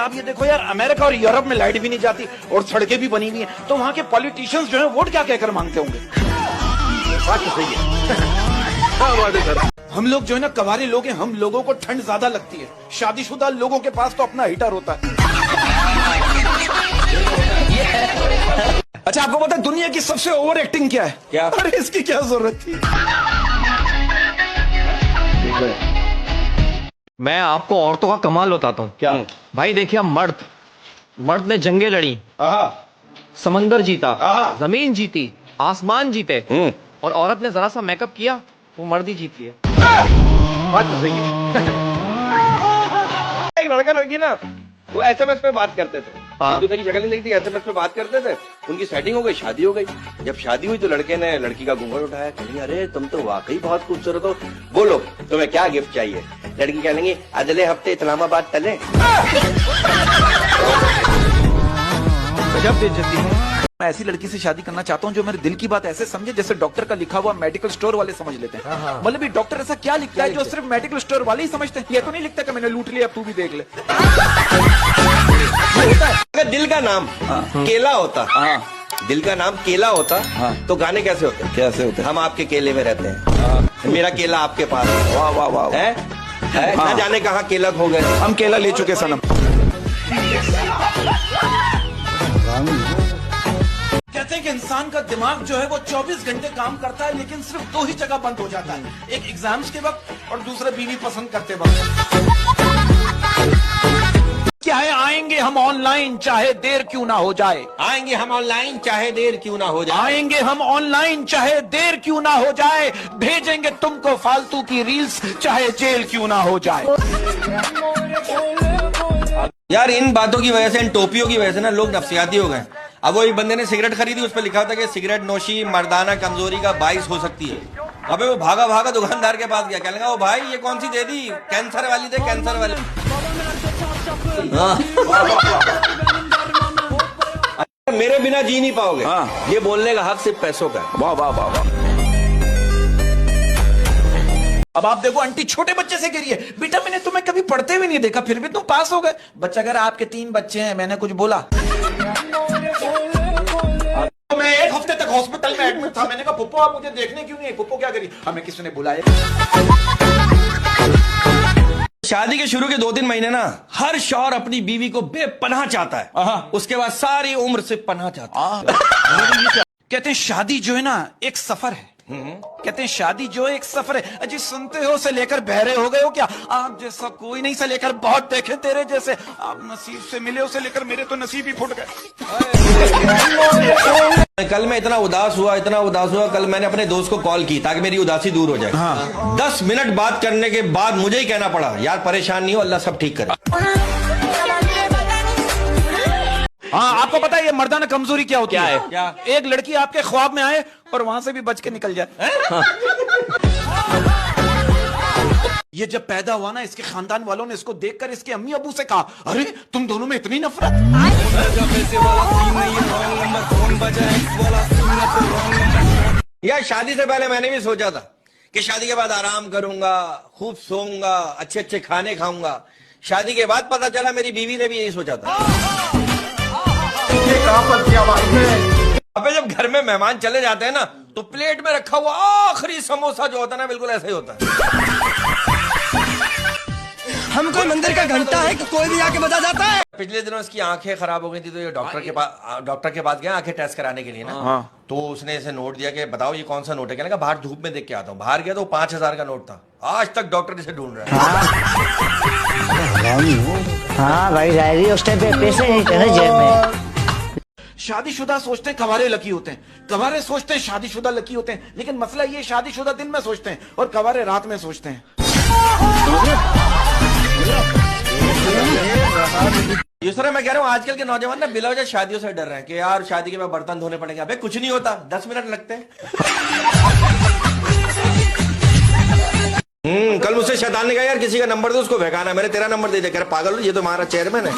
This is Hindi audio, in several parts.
आप ये देखो यार, अमेरिका और यूरोप में लाइट भी नहीं जाती और सड़कें भी बनी हुई हैं, तो वहाँ के पॉलिटिशियंस जो है वोट क्या कहकर मांगते होंगे? बात तो सही है। हम लोग जो है ना कवारे लोग हैं, हम लोगों को ठंड ज्यादा लगती है। शादीशुदा लोगों के पास तो अपना हीटर होता है। अच्छा, आपको पता है दुनिया की सबसे ओवर एक्टिंग क्या है? क्या? अरे इसकी क्या जरूरत थी? मैं आपको औरतों का कमाल बताता हूँ। क्या भाई देखिए, मर्द ने जंगें लड़ी, समंदर जीता, जमीन जीती, आसमान जीते, और औरत ने जरा सा मेकअप किया, वो मर्द ही जीत लिया। बात तो सही है। एक लड़का लड़की ना वो एसएमएस पे बात करते थे। हाँ। दूसरे की शक्ल नहीं दिखती, एसएमएस पे बात करते थे। उनकी सेटिंग हो गई, शादी हो गई। जब शादी हुई तो लड़के ने लड़की का घूंघट उठाया, कहेंगे अरे तुम तो वाकई बहुत खूबसूरत हो, बोलो तुम्हें क्या गिफ्ट चाहिए? लड़की कहेंगे अगले हफ्ते इस्लामाबाद तले। गजब बेइज्जती है। मैं ऐसी लड़की से शादी करना चाहता हूँ जो मेरे दिल की बात ऐसे समझे जैसे डॉक्टर का लिखा हुआ मेडिकल स्टोर वाले समझ लेते हैं। मतलब ये डॉक्टर ऐसा क्या लिखता है जो सिर्फ मेडिकल स्टोर वाले ही समझते हैं? ये तो नहीं लिखता कि मैंने लूट लिया, तू भी देख ले। अगर दिल का नाम केला होता, दिल का नाम केला होता, तो गाने कैसे होते? कैसे होते? हम आपके केले में रहते हैं, मेरा केला आपके पास। वाह वाह वाह है ना जाने कहाँ केला खो गए। हम केला ले चुके सनम। कहते हैं कि इंसान का दिमाग जो है वो 24 घंटे काम करता है, लेकिन सिर्फ 2 ही जगह बंद हो जाता है, एक एग्जाम्स के वक्त और दूसरा बीवी पसंद करते वक्त। क्या है, आएंगे हम ऑनलाइन चाहे देर क्यों ना हो जाए, आएंगे हम ऑनलाइन चाहे देर क्यों ना हो जाए, आएंगे हम ऑनलाइन चाहे देर क्यों ना हो जाए, भेजेंगे तुमको फालतू की रील्स चाहे जेल क्यों ना हो जाए। यार इन बातों की वजह से, इन टोपियों की वजह से ना लोग नफसियाती हो गए। अब वो एक बंदे ने सिगरेट खरीदी, उस पर लिखा था कि सिगरेट नोशी मर्दाना कमजोरी का बाइस हो सकती है। अबे वो भागा भागा दुकानदार के पास गया, कहने लगा ओ भाई ये कौन सी दे दी? कैंसर वाली दे, कैंसर वाली। मेरे बिना जी नहीं पाओगे। ये बोलने का हक सिर्फ पैसों का है। वाह वाह वाह वाह। अब आप देखो, आंटी छोटे बच्चे से कह रही है बेटा मैंने तुम्हें कभी पढ़ते हुए नहीं देखा, फिर भी तुम पास हो गए। बच्चा कह रहा आपके 3 बच्चे हैं, मैंने कुछ बोला? तो मैं 1 हफ्ते तक हॉस्पिटल में एडमिट था, मैंने कहा पुप्पो आप मुझे देखने क्यों नहीं? पुप्पो क्या करी? हमें किसी ने बुलाया। शादी के शुरू के 2-3 महीने ना हर शौहर अपनी बीवी को बेपनाह चाहता है, उसके बाद सारी उम्र से पनाह चाहता है। कहते हैं शादी जो है ना एक सफर है। कहते हैं शादी जो है एक सफर है। अजी सुनते हो से लेकर बहरे हो गए हो क्या? आप जैसा कोई नहीं से लेकर बहुत देखे तेरे जैसे, आप नसीब से मिले हो से लेकर मेरे तो नसीब ही फुट गए। कल मैं इतना उदास हुआ, कल मैंने अपने दोस्त को कॉल की ताकि मेरी उदासी दूर हो जाए। 10 मिनट बात करने के बाद मुझे ही कहना पड़ा यार परेशान नहीं हो, अल्लाह सब ठीक करे। हाँ, आपको पता है ये मर्दाना कमजोरी क्या होती है? क्या? एक लड़की आपके ख्वाब में आए और वहां से भी बच के निकल जाए। ये जब पैदा हुआ ना, इसके खानदान वालों ने इसको देखकर इसके अम्मी अबू से कहा अरे तुम दोनों में इतनी नफरत। यार शादी से पहले मैंने भी सोचा था कि शादी के बाद आराम करूंगा, खूब सोऊंगा, अच्छे अच्छे खाने खाऊंगा। शादी के बाद पता चला मेरी बीवी ने भी यही सोचा था। अबे जब घर में मेहमान चले जाते हैं ना तो प्लेट में रखा हुआ आखिरी समोसा जो होता है ना बिल्कुल ऐसा ही होता है। हम कोई मंदिर का घंटा है कि कोई भी आके बजा जाता है। पिछले दिनों इसकी आंखें खराब हो गई थी तो ये डॉक्टर के पास गया आंखें टेस्ट कराने के लिए ना। तो उसने इसे नोट दिया कि बताओ ये कौन सा नोट है? कहने लगा बाहर धूप में देख के आता हूँ। बाहर गया तो 5000 का नोट था। आज तक डॉक्टर इसे ढूंढ रहा है। हाँ भाई डायरी उस टाइम पे पैसे नहीं थे ना जेब में। शादीशुदा सोचते हैं कवारे लकी होते हैं, कवारे सोचते हैं शादीशुदा लकी होते हैं, लेकिन मसला ये शादीशुदा दिन में सोचते हैं और कवारे रात में सोचते हैं। ये सर मैं कह रहा हूँ आजकल के नौजवान ना बिला वजह शादियों से डर रहे हैं कि यार शादी के बाद बर्तन धोने पड़ेंगे। अबे कुछ नहीं होता, 10 मिनट लगते हैं। कल मुझसे शैतान ने कहा यार किसी का नंबर दो उसको भगाना है। मैंने तेरा नंबर दे दिया। कह रहा पागल हो, ये तो हमारा चेयरमैन है।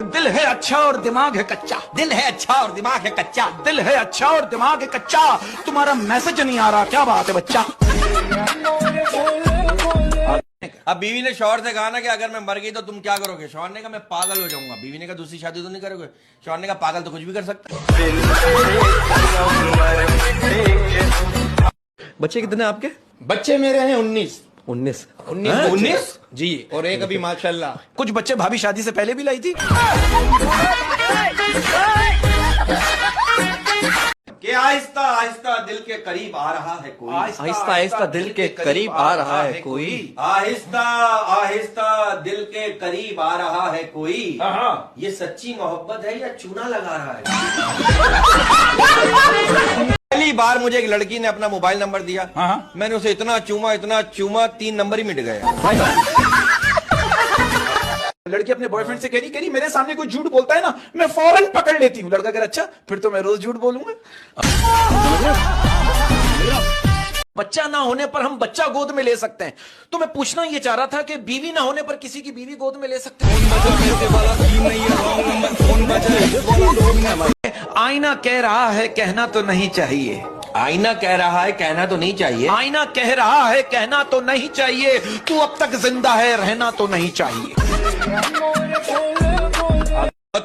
दिल है अच्छा और दिमाग है कच्चा, दिल है अच्छा और दिमाग है कच्चा, दिल है अच्छा और दिमाग है कच्चा, तुम्हारा मैसेज नहीं आ रहा, क्या बात है बच्चा? अब बीवी ने शौहर से कहा ना कि अगर मैं मर गई तो तुम क्या करोगे? शौहर ने कहा मैं पागल हो जाऊंगा। बीवी ने कहा दूसरी शादी तो नहीं करोगे? शौहर ने कहा पागल तो कुछ भी कर सकता है। बच्चे कितने आपके? बच्चे मेरे हैं 19 19 जी, और एक अभी माशाल्लाह। कुछ बच्चे भाभी शादी से पहले भी लाई थी। कि आहिस्ता आहिस्ता दिल के करीब आ रहा है कोई। आहिस्ता आहिस्ता दिल के करीब आ रहा है कोई। आहिस्ता आहिस्ता दिल के करीब आ रहा है कोई। ये सच्ची मोहब्बत है या चूना लगा रहा है? पहली बार मुझे एक लड़की ने अपना मोबाइल नंबर दिया, मैंने उसे इतना चूमा 3 नंबर ही मिट गए। लड़की अपने बॉयफ्रेंड से कह रही मेरे सामने कोई झूठ बोलता है ना, मैं फौरन पकड़ लेती हूँ। लड़का कह रहा अच्छा फिर तो मैं रोज झूठ बोलूंगा। बच्चा ना होने पर हम बच्चा गोद में ले सकते हैं, तो मैं पूछना ये चाह रहा था कि बीवी ना होने पर किसी की बीवी गोद में ले सकते हैं? आईना कह रहा है कहना तो नहीं चाहिए। आईना कह रहा है कहना तो नहीं चाहिए। आईना कह रहा है कहना तो नहीं चाहिए, तू अब तक जिंदा है रहना तो नहीं चाहिए।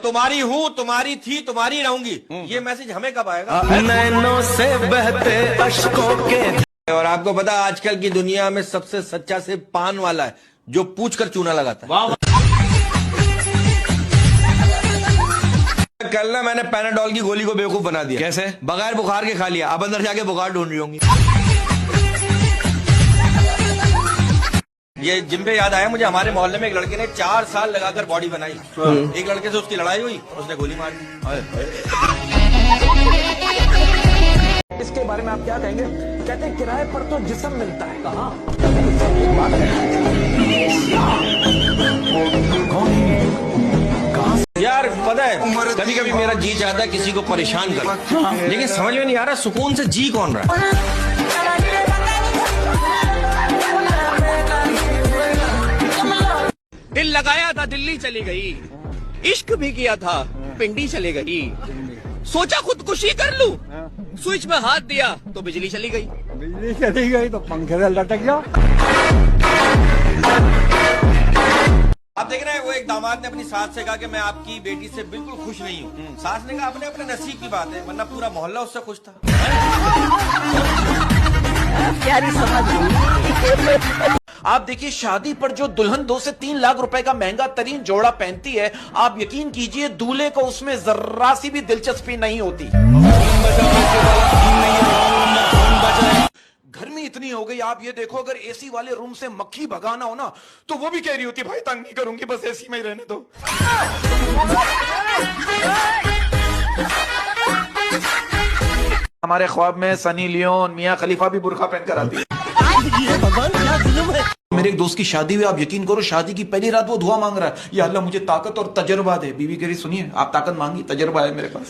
तुम्हारी हूँ, तुम्हारी थी, तुम्हारी रहूंगी, ये मैसेज हमें कब आएगा? नैनों से बहते अश्कों के। और आपको पता आजकल की दुनिया में सबसे सच्चा से पान वाला है जो पूछ कर चूना लगाता है। कल ना मैंने पैनाडॉल की गोली को बेवकूफ बना दिया। कैसे? बगैर बुखार के खा लिया, अब अंदर जाके बुखार ढूंढ रही होंगी। ये जिम पे याद आया मुझे, हमारे मोहल्ले में एक लड़के ने 4 साल लगाकर बॉडी बनाई। एक लड़के से उसकी लड़ाई हुई, उसने गोली मार दी। इसके बारे में आप क्या कहेंगे? कहते हैं किराए पर तो जिस्म मिलता है। कहाँ? यार पता है कभी कभी मेरा जी चाहता है किसी को परेशान कर, लेकिन समझ में नहीं आ रहा सुकून से जी कौन रहा है। दिल लगाया था दिल्ली चली गई, इश्क भी किया था पिंडी चली गई, सोचा खुदकुशी कर लूं, स्विच में हाथ दिया तो बिजली चली गई। बिजली चली गई तो पंखे से लटक जाओ। आप देख रहे हैं वो एक दामाद ने अपनी सास से कहा कि मैं आपकी बेटी से बिल्कुल खुश नहीं हूँ। सास ने कहा अपने अपने नसीब की बात है, वरना पूरा मोहल्ला उससे खुश था। आप देखिए शादी पर जो दुल्हन 2 से 3 लाख रुपए का महंगा तरीन जोड़ा पहनती है, आप यकीन कीजिए दूल्हे को उसमें जर्रा सी भी दिलचस्पी नहीं होती। गर्मी इतनी हो गई, आप ये देखो अगर एसी वाले रूम से मक्खी भगाना हो ना, तो वो भी कह रही होती भाई तंग नहीं करूंगी, बस एसी में ही रहने दो। हमारे ख्वाब में सनी लियोन, मियां खलीफा भी बुर्का पहनकर आती है। मेरे एक दोस्त की शादी हुई, आप यकीन करो शादी की पहली रात वो दुआ मांग रहा है, या अल्लाह मुझे ताकत और तजर्बा दे। बीवी कह रही सुनिए आप ताकत मांगी, तजर्बा है मेरे पास।